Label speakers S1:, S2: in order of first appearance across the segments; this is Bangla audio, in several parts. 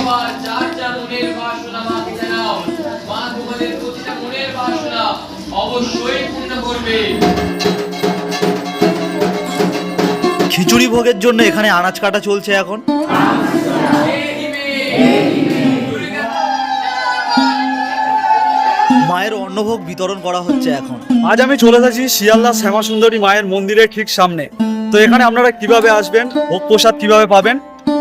S1: এবার যার যা মনের বাসনা মাকে জানাও, মা তোমাদের প্রতিটা মনের বাসনা অবশ্যই পূর্ণ করবে।
S2: খিচুড়ি ভোগের জন্য এখানে আনাজ কাটা চলছে এখন। মায়ের অন্নভোগ বিতরণ করা হচ্ছে এখন।
S3: আজ আমি চলে এসেছি শিয়ালদা শ্যামা সুন্দরী মায়ের মন্দিরের ঠিক সামনে। তো এখানে আপনারা কিভাবে আসবেন, ভোগ প্রসাদ কিভাবে পাবেন,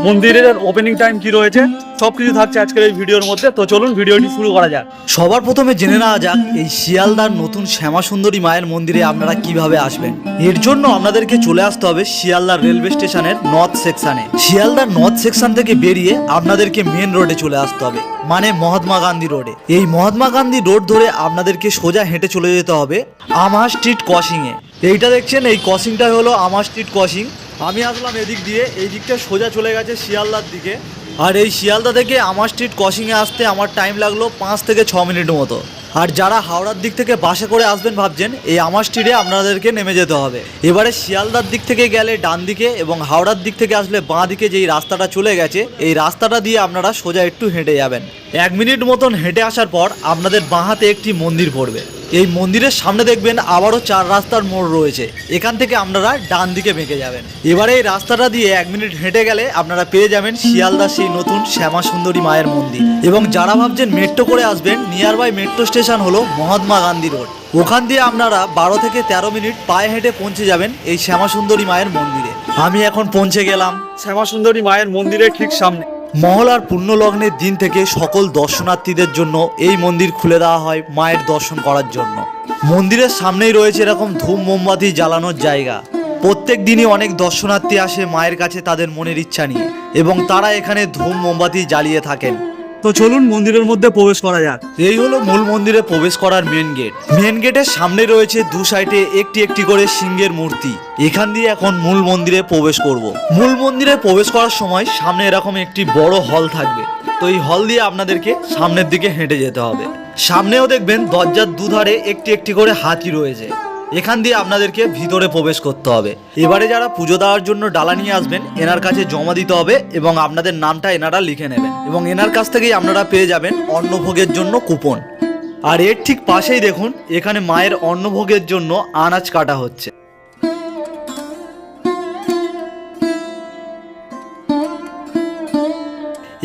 S3: মন্দিরের ওপেনিং টাইম কি রয়েছে, সবকিছু থাকছে আজকের এই ভিডিওর মধ্যে। তো চলুন ভিডিওটি শুরু করা যাক।
S2: সবার প্রথমে জেনে নেওয়া যাক এই শিয়ালদার নতুন শ্যামা সুন্দরী মায়ের মন্দিরে আপনারা কিভাবে আসবেন। এর জন্য আপনাদেরকে চলে আসতে হবে শিয়ালদার রেলওয়ে স্টেশনের নর্থ সেকশনে। শিয়ালদার নর্থ সেকশন থেকে বেরিয়ে আপনাদেরকে মেন রোডে চলে আসতে হবে, মানে মহাত্মা গান্ধী রোডে। এই মহাত্মা গান্ধী রোড ধরে আপনাদেরকে সোজা হেঁটে চলে যেতে হবে আমহা স্ট্রিট ক্রসিংয়ে। এইটা দেখছেন, এই ক্রসিংটা হলো আমহা স্ট্রিট ক্রসিং। আমি আসলাম এদিক দিয়ে, এই দিকটা সোজা চলে গেছে শিয়ালদার দিকে। আর এই শিয়ালদা থেকে আমহা স্ট্রিট ক্রসিংয়ে আসতে আমার টাইম লাগলো 5 থেকে 6 মিনিট মতো। আর যারা হাওড়ার দিক থেকে বাসে করে আসবেন ভাবছেন, এই আমহা স্ট্রিটে আপনাদেরকে নেমে যেতে হবে। এবারে শিয়ালদার দিক থেকে গেলে ডান দিকে এবং হাওড়ার দিক থেকে আসলে বাঁ দিকে যেই রাস্তাটা চলে গেছে, এই রাস্তাটা দিয়ে আপনারা সোজা একটু হেঁটে যাবেন। 1 মিনিট মতন হেঁটে আসার পর আপনাদের বাঁ হাতে একটি মন্দির পড়বে। এই মন্দিরের সামনে দেখবেন আবারও 4 রাস্তার মোড় রয়েছে, এখান থেকে আপনারা ডান দিকে বেঁকে যাবেন। এবারে এই রাস্তাটা দিয়ে 1 মিনিট হেঁটে গেলে আপনারা পেয়ে যাবেন শিয়ালদা সেই নতুন শ্যামা সুন্দরী মায়ের মন্দির। এবং যারা ভাবছেন মেট্রো করে আসবেন, নিয়ার বাই মেট্রো স্টেশন হলো মহাত্মা গান্ধী রোড। ওখান দিয়ে আপনারা 12 থেকে 13 মিনিট পায়ে হেঁটে পৌঁছে যাবেন এই শ্যামা সুন্দরী মায়ের মন্দিরে। আমি এখন পৌঁছে গেলাম
S3: শ্যামা সুন্দরী মায়ের মন্দিরের ঠিক সামনে।
S2: মহলার পুণ্যলগ্নের দিন থেকে সকল দর্শনার্থীদের জন্য এই মন্দির খুলে দেওয়া হয় মায়ের দর্শন করার জন্য। মন্দিরের সামনেই রয়েছে এরকম ধূপ মোমবাতি জ্বালানোর জায়গা। প্রত্যেক দিনই অনেক দর্শনার্থী আসে মায়ের কাছে তাদের মনের ইচ্ছা নিয়ে, এবং তারা এখানে ধূপ মোমবাতি জ্বালিয়ে থাকেন।
S3: তো চলুন মন্দিরের মধ্যে প্রবেশ করা যাক।
S2: এই হলো মূল মন্দিরে প্রবেশ করার মেন গেট। মেন গেটের সামনে রয়েছে দু সাইডে একটি একটি করে সিংহের মূর্তি। এখান দিয়ে এখন মূল মন্দিরে প্রবেশ করব। মূল মন্দিরে প্রবেশ করার সময় সামনে এরকম একটি বড় হল থাকবে। তো এই হল দিয়ে আপনাদেরকে সামনের দিকে হেঁটে যেতে হবে। সামনেও দেখবেন দরজার দুধারে একটি একটি করে হাতি রয়েছে। এখান দিয়ে আপনাদেরকে ভিতরে প্রবেশ করতে হবে। এবারে যারা পুজো দেওয়ার জন্য ডালা নিয়ে আসবেন, এনার কাছে জমা দিতে হবে এবং আপনাদের নামটা এনারা লিখে নেবেন, এবং এনার কাছ থেকেই আপনারা পেয়ে যাবেন অন্নভোগের জন্য কুপন। আর এর ঠিক পাশেই দেখুন, এখানে মায়ের অন্নভোগের জন্য আনাজ কাটা হচ্ছে।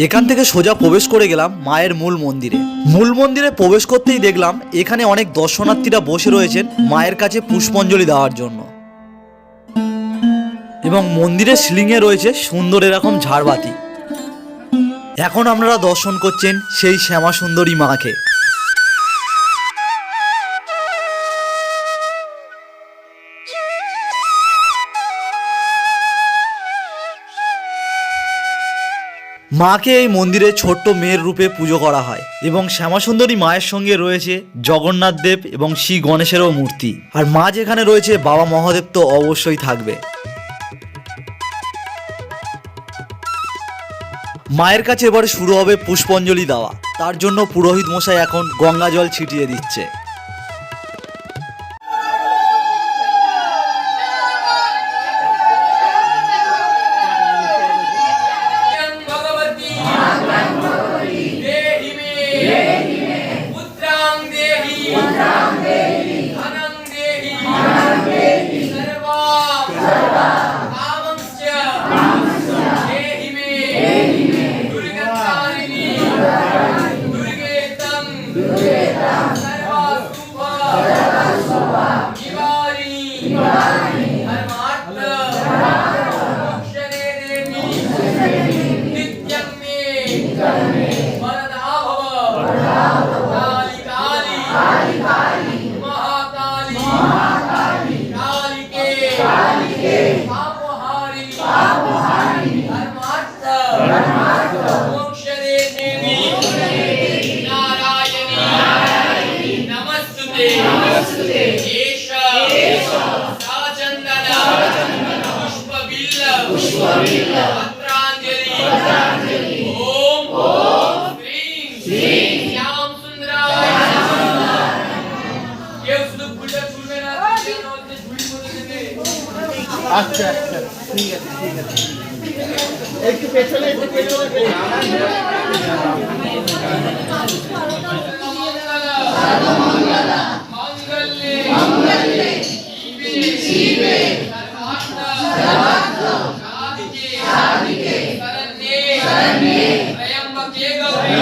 S2: এখান থেকে সোজা প্রবেশ করে গেলাম মায়ের মূল মন্দিরে। মূল মন্দিরে প্রবেশ করতেই দেখলাম এখানে অনেক দর্শনার্থীরা বসে রয়েছেন মায়ের কাছে পুষ্পাঞ্জলি দেওয়ার জন্য, এবং মন্দিরের সিলিংয়ে রয়েছে সুন্দর এরকম ঝাড়বাতি। এখন আপনারা দর্শন করছেন সেই শ্যামা সুন্দরী মাকে। মাকে এই মন্দিরে ছোট্ট মেয়ের রূপে পুজো করা হয়, এবং শ্যামা সুন্দরী মায়ের সঙ্গে রয়েছে জগন্নাথ দেব এবং শ্রী গণেশেরও মূর্তি। আর মা যেখানে রয়েছে, বাবা মহাদেব তো অবশ্যই থাকবে। মায়ের কাছে এবারে শুরু হবে পুষ্পাঞ্জলি দেওয়া। তার জন্য পুরোহিত মশাই এখন গঙ্গা জল ছিটিয়ে দিচ্ছে।
S1: मंगले शिवे सर्वार्थ साधिके शरण्ये त्र्यंबके गौरी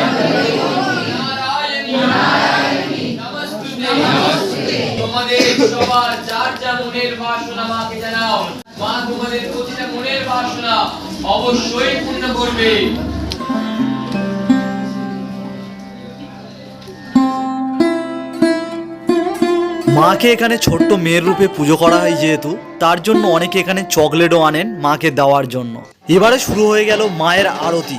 S1: नारायणी नमस्ते তোমাদের সবার যার যা মনের বাসনা মাকে জানাও মা তোমাদের প্রতিটা মনের বাসনা অবশ্যই পূর্ণ করবে।
S2: মাকে এখানে ছোট্ট মেয়ের রূপে পুজো করা হয় যেহেতু তার জন্য অনেকে এখানে চকলেটও আনেন মাকে দেওয়ার জন্য। এবারে শুরু হয়ে গেল মায়ের আরতি।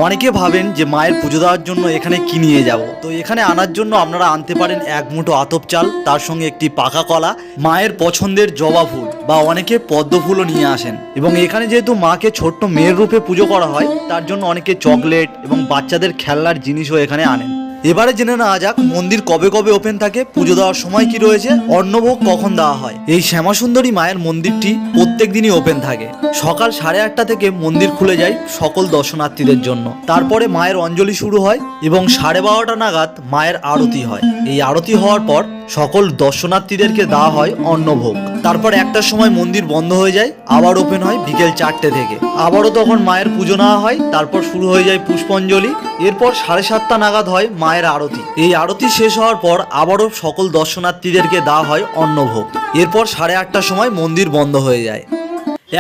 S2: অনেকে ভাবেন যে মায়ের পুজো দেওয়ার জন্য এখানে কি নিয়ে যাব, তো এখানে আনার জন্য আপনারা আনতে পারেন এক মুঠো আতপ চাল, তার সঙ্গে একটি পাকা কলা, মায়ের পছন্দের জবা ফুল বা অনেকে পদ্ম ফুলও নিয়ে আসেন। এবং এখানে যেহেতু মাকে ছোট্ট মেয়ের রূপে পুজো করা হয় তার জন্য অনেকে চকলেট এবং বাচ্চাদের খেলনার জিনিসও এখানে আনেন। এবারে জেনে নেওয়া যাক মন্দির কবে কবে ওপেন থাকে, পুজো দেওয়ার সময় কি রয়েছে, অন্নভোগ কখন দেওয়া হয়। এই শ্যামাসুন্দরী মায়ের মন্দিরটি প্রত্যেক দিনই ওপেন থাকে। সকাল 8:30 থেকে মন্দির খুলে যায় সকল দর্শনার্থীদের জন্য। তারপরে মায়ের অঞ্জলি শুরু হয় এবং 12:30 নাগাদ মায়ের আরতি হয়। এই আরতি হওয়ার পর সকল দর্শনার্থীদেরকে দেওয়া হয় অন্নভোগ। তারপর 1টার সময় মন্দির বন্ধ হয়ে যায়, আবার ওপেন হয় বিকেল 4টে থেকে। আবারও তখন মায়ের পুজো নেওয়া হয়, তারপর শুরু হয়ে যায় পুষ্পাঞ্জলি। এরপর 7:30 নাগাদ হয় মায়ের আরতি। এই আরতি শেষ হওয়ার পর আবারও সকল দর্শনার্থীদেরকে দেওয়া হয় অন্নভোগ। এরপর 8:30টার সময় মন্দির বন্ধ হয়ে যায়।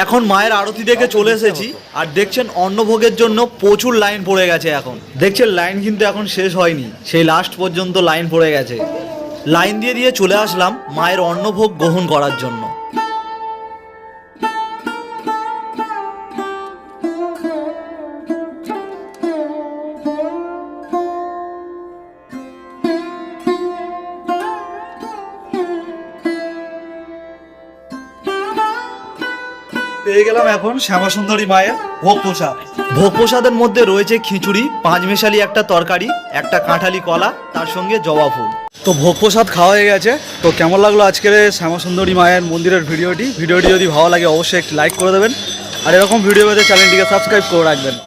S2: এখন মায়ের আরতি দেখে চলে এসেছি, আর দেখছেন অন্নভোগের জন্য প্রচুর লাইন পড়ে গেছে। এখন দেখছেন লাইন কিন্তু এখন শেষ হয়নি, সেই লাস্ট পর্যন্ত লাইন পড়ে গেছে। লাইন দিয়ে দিয়ে চলে আসলাম মায়ের অন্নভোগ গ্রহণ করার জন্য। পেয়ে গেলাম এখন শ্যামাসুন্দরী মায়ের ভোগ প্রসাদ। ভোগ প্রসাদের মধ্যে রয়েছে খিচুড়ি, 5 মেশালি একটা তরকারি, একটা কাঁঠালি কলা, তার সঙ্গে জবা ফুল। তো ভোগ প্রসাদ খাওয়া হয়ে গেছে। তো কেমন লাগলো আজকের শ্যামাসুন্দরী মায়ের মন্দিরের ভিডিওটি যদি ভালো লাগে অবশ্যই একটি লাইক করে দেবেন, আর এরকম ভিডিও পেতে চ্যানেলটিকে সাবস্ক্রাইব করে রাখবেন।